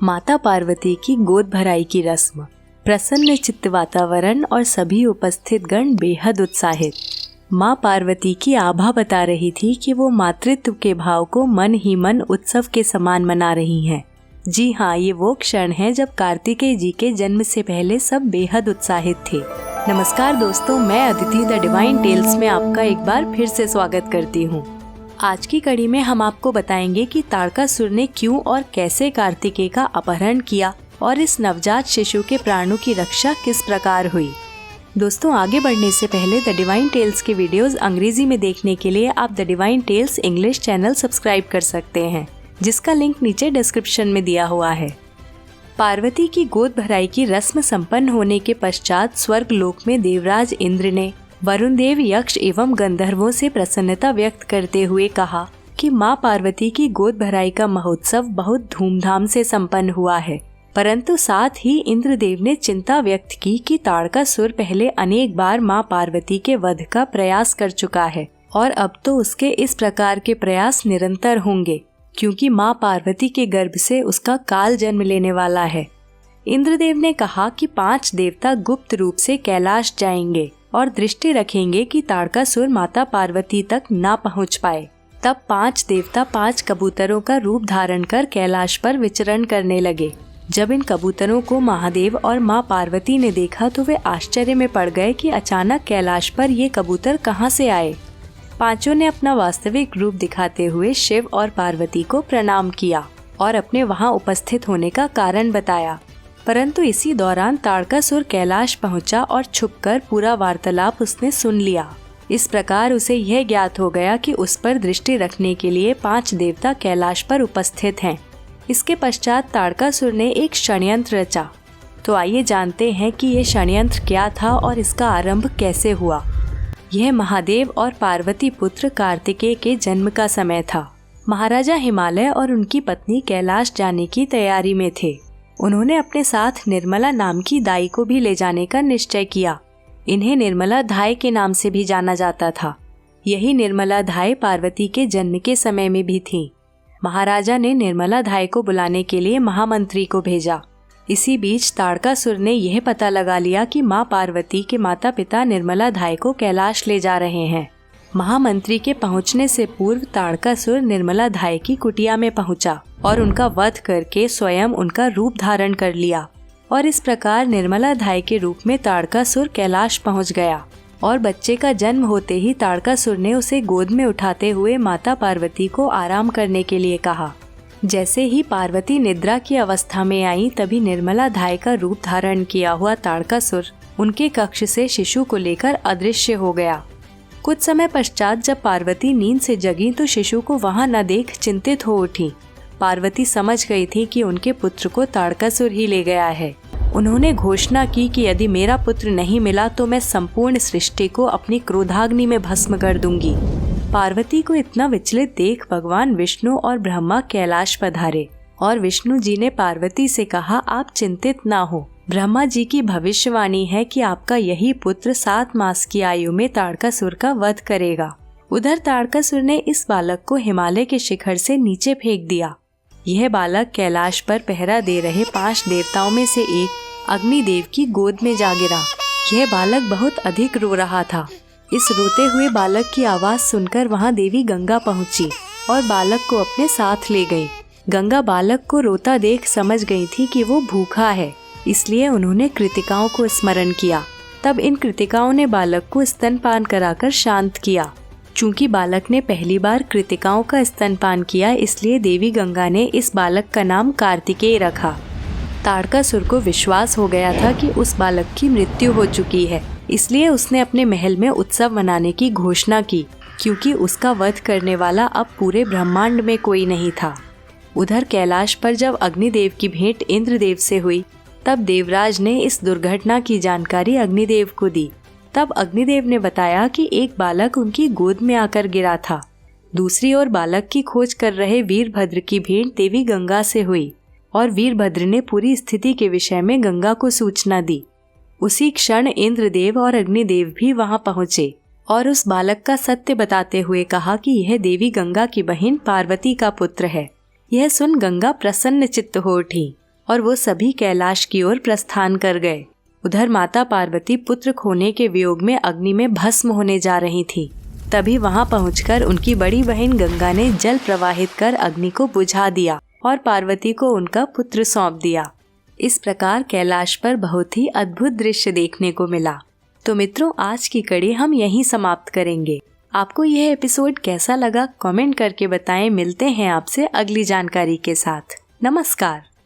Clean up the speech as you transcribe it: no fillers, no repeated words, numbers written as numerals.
माता पार्वती की गोद भराई की रस्म, प्रसन्न चित्त वातावरण और सभी उपस्थित गण बेहद उत्साहित। माँ पार्वती की आभा बता रही थी कि वो मातृत्व के भाव को मन ही मन उत्सव के समान मना रही हैं। जी हाँ, ये वो क्षण है जब कार्तिकेय जी के जन्म से पहले सब बेहद उत्साहित थे। नमस्कार दोस्तों, मैं अदिति द डिवाइन टेल्स में आपका एक बार फिर से स्वागत करती हूँ। आज की कड़ी में हम आपको बताएंगे कि ताड़कासुर ने क्यों और कैसे कार्तिकेय का अपहरण किया और इस नवजात शिशु के प्राणों की रक्षा किस प्रकार हुई। दोस्तों, आगे बढ़ने से पहले द डिवाइन टेल्स के वीडियोस अंग्रेजी में देखने के लिए आप the divine tales English channel subscribe कर सकते हैं, जिसका लिंक नीचे डिस्क्रिप्शन में दिया हुआ है। पार्वती की गोद भराई की रस्म संपन्न होने के पश्चात स्वर्ग लोक में देवराज इंद्र ने वरुण देव, यक्ष एवं गंधर्वों से प्रसन्नता व्यक्त करते हुए कहा कि माँ पार्वती की गोद भराई का महोत्सव बहुत धूमधाम से संपन्न हुआ है। परंतु साथ ही इंद्रदेव ने चिंता व्यक्त की कि ताड़कासुर पहले अनेक बार माँ पार्वती के वध का प्रयास कर चुका है और अब तो उसके इस प्रकार के प्रयास निरंतर होंगे, क्योंकि माँ पार्वती के गर्भ से उसका काल जन्म लेने वाला है। इंद्रदेव ने कहा कि 5 देवता गुप्त रूप से कैलाश जाएंगे और दृष्टि रखेंगे कि ताड़कासुर माता पार्वती तक ना पहुंच पाए। तब 5 देवता 5 कबूतरों का रूप धारण कर कैलाश पर विचरण करने लगे। जब इन कबूतरों को महादेव और माँ पार्वती ने देखा तो वे आश्चर्य में पड़ गए कि अचानक कैलाश पर ये कबूतर कहाँ से आए। 5 ने अपना वास्तविक रूप दिखाते हुए शिव और पार्वती को प्रणाम किया और अपने वहां उपस्थित होने का कारण बताया। परंतु इसी दौरान ताड़कासुर कैलाश पहुंचा और छुपकर पूरा वार्तालाप उसने सुन लिया। इस प्रकार उसे यह ज्ञात हो गया कि उस पर दृष्टि रखने के लिए 5 देवता कैलाश पर उपस्थित हैं। इसके पश्चात ताड़कासुर ने एक षड्यंत्र रचा। तो आइए जानते हैं कि ये षड्यंत्र क्या था और इसका आरंभ कैसे हुआ। यह महादेव और पार्वती पुत्र कार्तिकेय के जन्म का समय था। महाराजा हिमालय और उनकी पत्नी कैलाश जाने की तैयारी में थे। उन्होंने अपने साथ निर्मला नाम की दाई को भी ले जाने का निश्चय किया। इन्हें निर्मला धाय के नाम से भी जाना जाता था। यही निर्मला धाय पार्वती के जन्म के समय में भी थी। महाराजा ने निर्मला धाय को बुलाने के लिए महामंत्री को भेजा। इसी बीच ताड़कासुर ने यह पता लगा लिया कि माँ पार्वती के माता पिता निर्मला धाय को कैलाश ले जा रहे हैं। महामंत्री के पहुंचने से पूर्व ताड़कासुर निर्मला धाय की कुटिया में पहुंचा और उनका वध करके स्वयं उनका रूप धारण कर लिया। और इस प्रकार निर्मला धाय के रूप में ताड़कासुर कैलाश पहुंच गया और बच्चे का जन्म होते ही ताड़कासुर ने उसे गोद में उठाते हुए माता पार्वती को आराम करने के लिए कहा। जैसे ही पार्वती निद्रा की अवस्था में आई, तभी निर्मला धाय का रूप धारण किया हुआ ताड़कासुर उनके कक्ष से शिशु को लेकर अदृश्य हो गया। कुछ समय पश्चात जब पार्वती नींद से जगी तो शिशु को वहां न देख चिंतित हो उठी। पार्वती समझ गई थी कि उनके पुत्र को ताड़कासुर ही ले गया है। उन्होंने घोषणा की कि यदि मेरा पुत्र नहीं मिला तो मैं संपूर्ण सृष्टि को अपनी क्रोधाग्नि में भस्म कर दूंगी। पार्वती को इतना विचलित देख भगवान विष्णु और ब्रह्मा कैलाश पधारे और विष्णु जी ने पार्वती से कहा, आप चिंतित ना हो। ब्रह्मा जी की भविष्यवाणी है कि आपका यही पुत्र 7 मास की आयु में ताड़कासुर का वध करेगा। उधर ताड़कासुर ने इस बालक को हिमालय के शिखर से नीचे फेंक दिया। यह बालक कैलाश पर पहरा दे रहे 5 देवताओं में से एक अग्निदेव की गोद में जा गिरा। यह बालक बहुत अधिक रो रहा था। इस रोते हुए बालक की आवाज सुनकर वहां देवी गंगा पहुंची और बालक को अपने साथ ले गई। गंगा बालक को रोता देख समझ गई थी कि वो भूखा है, इसलिए उन्होंने कृतिकाओं को स्मरण किया। तब इन कृतिकाओं ने बालक को स्तनपान कराकर शांत किया। चूंकि बालक ने पहली बार कृतिकाओं का स्तनपान किया, इसलिए देवी गंगा ने इस बालक का नाम कार्तिकेय रखा। ताड़कासुर को विश्वास हो गया था कि उस बालक की मृत्यु हो चुकी है, इसलिए उसने अपने महल में उत्सव मनाने की घोषणा की, क्योंकि उसका वध करने वाला अब पूरे ब्रह्मांड में कोई नहीं था। उधर कैलाश पर जब अग्निदेव की भेंट इंद्रदेव से हुई, तब देवराज ने इस दुर्घटना की जानकारी अग्निदेव को दी। तब अग्निदेव ने बताया कि एक बालक उनकी गोद में आकर गिरा था। दूसरी ओर बालक की खोज कर रहे वीरभद्र की भेंट देवी गंगा से हुई और वीरभद्र ने पूरी स्थिति के विषय में गंगा को सूचना दी। उसी क्षण इंद्रदेव और अग्निदेव भी वहां पहुंचे और उस बालक का सत्य बताते हुए कहा कि यह देवी गंगा की बहन पार्वती का पुत्र है। यह सुन गंगा प्रसन्न चित्त हो उठी और वो सभी कैलाश की ओर प्रस्थान कर गए। उधर माता पार्वती पुत्र खोने के वियोग में अग्नि में भस्म होने जा रही थी। तभी वहां पहुंचकर उनकी बड़ी बहन गंगा ने जल प्रवाहित कर अग्नि को बुझा दिया और पार्वती को उनका पुत्र सौंप दिया। इस प्रकार कैलाश पर बहुत ही अद्भुत दृश्य देखने को मिला। तो मित्रों, आज की कड़ी हम यहीं समाप्त करेंगे। आपको यह एपिसोड कैसा लगा कमेंट करके बताएं। मिलते हैं आपसे अगली जानकारी के साथ। नमस्कार।